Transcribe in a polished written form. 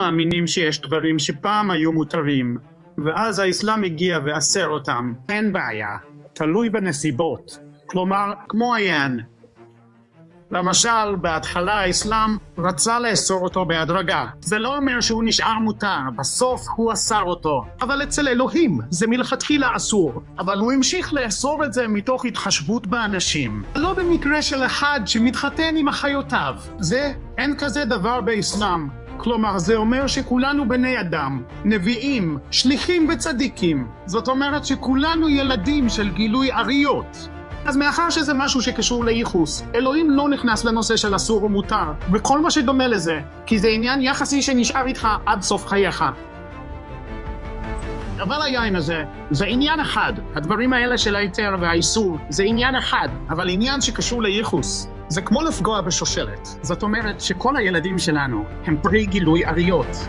מאמינים שיש דברים שפעם היו מותרים, ואז האסלאם הגיע ואסר אותם. אין בעיה, תלוי בנסיבות. כלומר, כמו עיין. למשל, בהתחלה האסלאם רצה לאסור אותו בהדרגה. זה לא אומר שהוא נשאר מותר, בסוף הוא אסר אותו. אבל אצל אלוהים זה מלכתחילה אסור. אבל הוא המשיך לאסור את זה מתוך התחשבות באנשים. לא במקרה של אחד שמתחתן עם אחיותיו. אין כזה דבר באסלאם. כלומר, זה אומר שכולנו בני אדם, נביאים, שליחים וצדיקים. זאת אומרת שכולנו ילדים של גילוי עריות. אז מאחר שזה משהו שקשור לייחוס, אלוהים לא נכנס לנושא של אסור ומותר, וכל מה שדומה לזה, כי זה עניין יחסי שנשאר איתך עד סוף חייך. אבל היין הזה, זה עניין אחד. הדברים האלה של היתר והאיסור, זה עניין אחד, אבל עניין שקשור לייחוס. זה כמו לפגוע בשושלת. זאת אומרת שכל הילדים שלנו הם פרי גילוי עריות.